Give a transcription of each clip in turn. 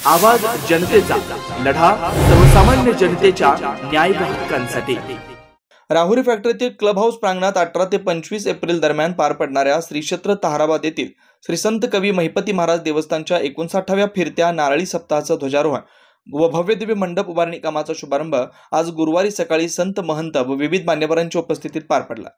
आवाज जनतेचा, लढा सर्वसामान्य जनतेच्या न्याय व हक्कांसाठी। राहुरी फॅक्टरीतील क्लब हाऊस प्रांगणात 18 ते 25 एप्रिल दरम्यान पार पडणाऱ्या श्री क्षेत्र ताहराबाद येथील श्री संत कवी महिपती महाराज देवस्थानच्या 59व्या फिरत्या नारळी सप्ताहाचं ध्वजारोहण व भव्य दिव्य मंडप उभारणी कामाचा शुभारंभ आज गुरुवारी सकाळी संत महंत व विविध मान्यवरांच्या उपस्थितीत पार पडला।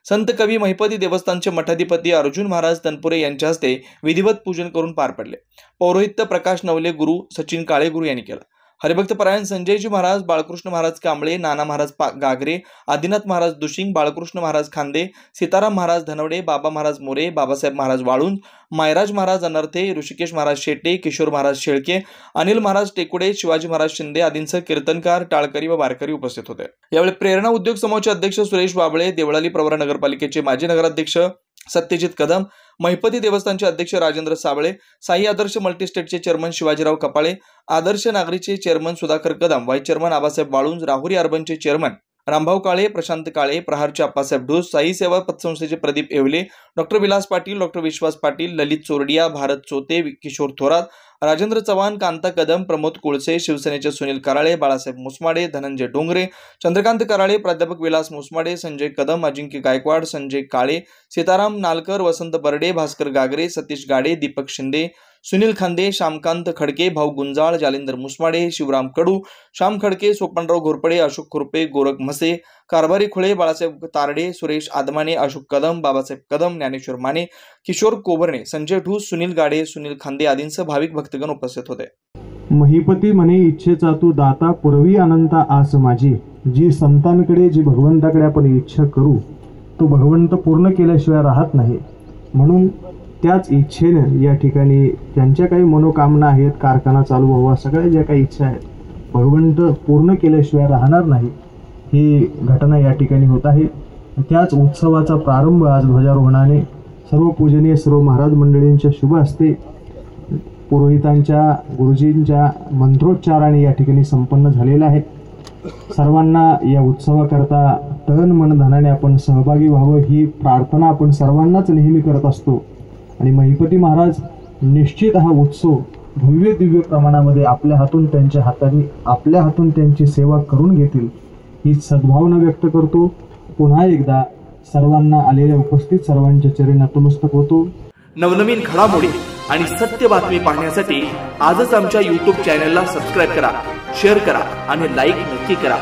संत कवी महिपती देवस्थानचे मठाधिपती अर्जुन महाराज तनपुरे यांच्या हस्ते विधिवत पूजन करून पार पडले। पौरोहित्य प्रकाश नवले गुरु सचिन काळे गुरु यांनी केलं। हरिभक्त परायण संजयजी महाराज, बाळकृष्ण महाराज कांबळे, नाना महाराज गागरे, आदिनाथ महाराज दुशिंग, बाळकृष्ण महाराज खांदे, सीताराम महाराज धनवडे, बाबा महाराज मोरे, बाबासाहेब महाराज वाळुंज, मायराज महाराज अनर्थे, ऋषिकेश महाराज शेटे, किशोर महाराज शेळके, अनिल महाराज टेकुडे, शिवाजी महाराज शिंदे आदींसह कीर्तनकार, टाळकरी व वारकरी उपस्थित होते। यावेळी प्रेरणा उद्योग समूहाचे अध्यक्ष सुरेश बाबळे, देवळाली प्रवरा नगरपालिकेचे माजी नगराध्यक्ष सत्यजित कदम, महिपती देवस्थानचे अध्यक्ष राजेंद्र साबळे, साई आदर्श मल्टीस्टेटचे चेअरमन शिवाजीराव कपाळे, आदर्श नागरीचे chairman Sudhakar Kadam, vice chairman Abasaheb Walunj, Rahuri अर्बनचे चेअरमन रामभाऊ काळे, प्रशांत काळे, प्रहारचे आप्पासाहेब ढोस, साई सेवा पतसंस्थेचे प्रदीप येवले, डॉक्टर विलास पाटील, डॉक्टर विश्वास पाटील, ललित चोरडिया, भारत चोते, किशोर थोरात, राजेंद्र चव्हाण, कांता कदम, प्रमोद कुळसे, शिवसेनेचे सुनील कराळे, बाळासाहेब मुसमाडे, धनंजय डोंगरे, चंद्रकांत कराळे, प्राध्यापक विलास मुसमाडे, संजय कदम, अजिंक्य गायकवाड, संजय काळे, सीताराम नालकर, वसंत बर्डे, भास्कर गागरे, सतीश गाडे, दीपक शिंदे, सुनील खांदे, श्यामकांत खडके, भाऊ गुंजाळ, जालिंदर मुसमाडे, शिवराम कडू, श्याम खडके, सोपनराव घोरपडे, अशोक खुरपे, गोरख म्हसे, कारभारी खुळे, बाळासाहेब तारडे, सुरेश आदमाने, अशोक कदम, बाबासाहेब कदम, ज्ञानेश्वर माने, किशोर कोबरणे, संजय ढूस, सुनील गाडे, सुनील खांदे आदींसह भाविक भक्तगण उपस्थित होते। महिपती म्हणे इच्छेचा तू दाता पुरवी अनंता आस माझी, जी संतांकडे जी भगवंताकडे आपण इच्छा करू तो भगवंत पूर्ण केल्याशिवाय राहत नाही। म्हणून त्याच इच्छेने या ठिकाणी ज्यांच्या काही मनोकामना आहेत, कारखाना चालू व्हावा, सगळ्या ज्या काही इच्छा आहेत भगवंत पूर्ण केल्याशिवाय राहणार नाही, ही घटना या ठिकाणी होत आहे। त्याच उत्सवाचा प्रारंभ आज ध्वजारोहणाने सर्व पूजनीय सर्व महाराज मंडळींच्या शुभ हस्ते पुरोहितांच्या गुरुजींच्या मंत्रोच्चाराने या ठिकाणी संपन्न झालेला आहे। सर्वांना या उत्सवाकरता तन मन धनाने आपण सहभागी व्हावं ही प्रार्थना आपण सर्वांनाच नेहमी करत असतो। आणि महिपती महाराज निश्चित हा उत्सव भव्य दिव्य प्रमाणामध्ये आपल्या हातून त्यांची सेवा करून घेतील ही सद्भावना व्यक्त करतो। पुन्हा एकदा सर्वांना आलेल्या उपस्थित सर्वांच्या चरणी नतमस्तक होतो। नवनवीन घडामोडी आणि सत्य बातमी पाहण्यासाठी आजच आमच्या YouTube चॅनलला सबस्क्राइब करा, शेअर करा आणि लाईक नक्की करा।